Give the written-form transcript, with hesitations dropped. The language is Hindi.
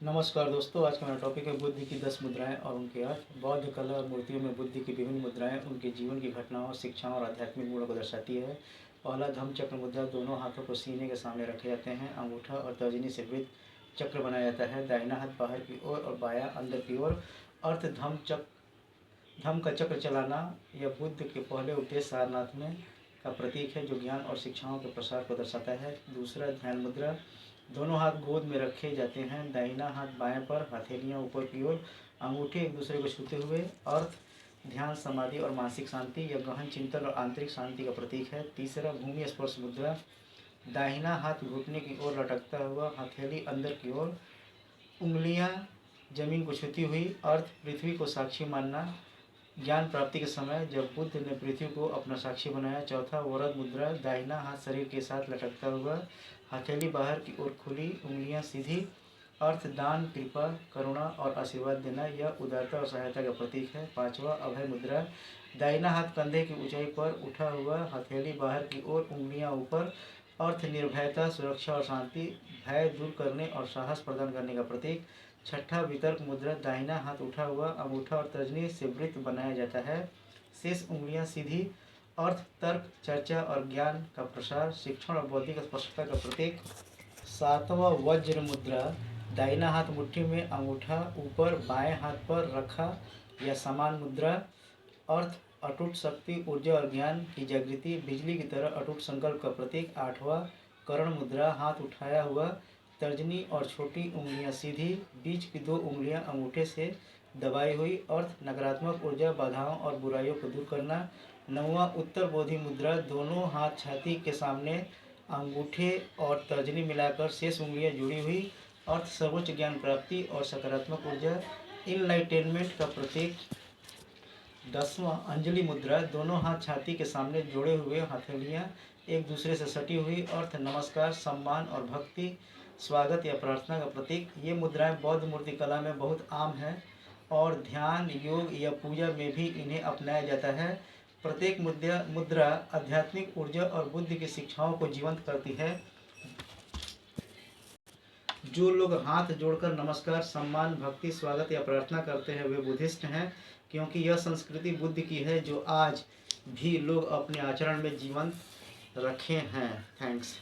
नमस्कार दोस्तों, आज का मेरा टॉपिक है बुद्ध की 10 मुद्राएं और उनके अर्थ। बौद्ध कला और मूर्तियों में बुद्ध की विभिन्न मुद्राएं उनके जीवन की घटनाओं, शिक्षाओं और आध्यात्मिक गुणों को दर्शाती है। पहला धम्म चक्र मुद्रा, दोनों हाथों को सीने के सामने रखे जाते हैं। अंगूठा और तर्जनी से वृत्त चक्र बनाया जाता है। दाहिना हाथ बाहर की ओर और बायां अंदर की ओर। अर्थ धम्म का चक्र चलाना यह बुद्ध के पहले उपदेश सारनाथ में का प्रतीक है, जो ज्ञान और शिक्षाओं के प्रसार को दर्शाता है। दूसरा ध्यान मुद्रा, दोनों हाथ गोद में रखे जाते हैं। दाहिना हाथ बाएं पर, हथेलियां ऊपर की ओर, अंगूठे एक दूसरे को छूते हुए। अर्थ ध्यान, समाधि और मानसिक शांति, यह गहन चिंतन और आंतरिक शांति का प्रतीक है। तीसरा भूमि स्पर्श मुद्रा, दाहिना हाथ घुटने की ओर लटकता हुआ, हथेली अंदर की ओर, उंगलियां जमीन को छूती हुई। अर्थ पृथ्वी को साक्षी मानना, ज्ञान प्राप्ति के समय जब बुद्ध ने पृथ्वी को अपना साक्षी बनाया। चौथा वरद मुद्रा, दाहिना हाथ शरीर के साथ लटकता हुआ, हथेली बाहर की ओर खुली, उंगलियां सीधी। अर्थ दान, कृपा, करुणा और आशीर्वाद देना, यह उदारता और सहायता का प्रतीक है। पांचवा अभय मुद्रा, दाहिना हाथ कंधे की ऊंचाई पर उठा हुआ, हथेली बाहर की ओर, उंगलियां ऊपर। अर्थ निर्भयता, सुरक्षा और शांति, भय दूर करने और साहस प्रदान करने का प्रतीक। छठा वितर्क मुद्रा, दाहिना हाथ उठा हुआ, अंगूठा और तर्जनी से वृत्त बनाया जाता है, शेष उंगलियां सीधी। अर्थ तर्क, चर्चा और ज्ञान का प्रसार, शिक्षण और बौद्धिक स्पष्टता का प्रतीक। सातवां वज्र मुद्रा, दाहिना हाथ मुट्ठी में, अंगूठा ऊपर, बाएं हाथ पर रखा या समान मुद्रा। अर्थ अटूट शक्ति, ऊर्जा और ज्ञान की जागृति, बिजली की तरह अटूट संकल्प का प्रतीक। आठवां कर्ण मुद्रा, हाथ उठाया हुआ, तर्जनी और छोटी उंगलियां सीधी, बीच की दो उंगलियां अंगूठे से दबाई हुई। अर्थ नकारात्मक ऊर्जा, बाधाओं और बुराइयों को दूर करना। नौवां उत्तर बोधि मुद्रा, दोनों हाथ छाती के सामने, अंगूठे और तर्जनी मिलाकर, शेष उंगलियां जुड़ी हुई। अर्थ सर्वोच्च ज्ञान प्राप्ति और सकारात्मक ऊर्जा, इनलाइटेनमेंट का प्रतीक। दसवां अंजलि मुद्रा, दोनों हाथ छाती के सामने जोड़े हुए, हथेलियां एक दूसरे से सटी हुई। अर्थ नमस्कार, सम्मान और भक्ति, स्वागत या प्रार्थना का प्रतीक। ये मुद्राएं बौद्ध मूर्ति कला में बहुत आम हैं और ध्यान, योग या पूजा में भी इन्हें अपनाया जाता है। प्रत्येक मुद्रा आध्यात्मिक ऊर्जा और बुद्ध की शिक्षाओं को जीवंत करती है। जो लोग हाथ जोड़कर नमस्कार, सम्मान, भक्ति, स्वागत या प्रार्थना करते हैं वे बुद्धिस्ट हैं, क्योंकि यह संस्कृति बुद्ध की है जो आज भी लोग अपने आचरण में जीवंत रखे हैं। थैंक्स।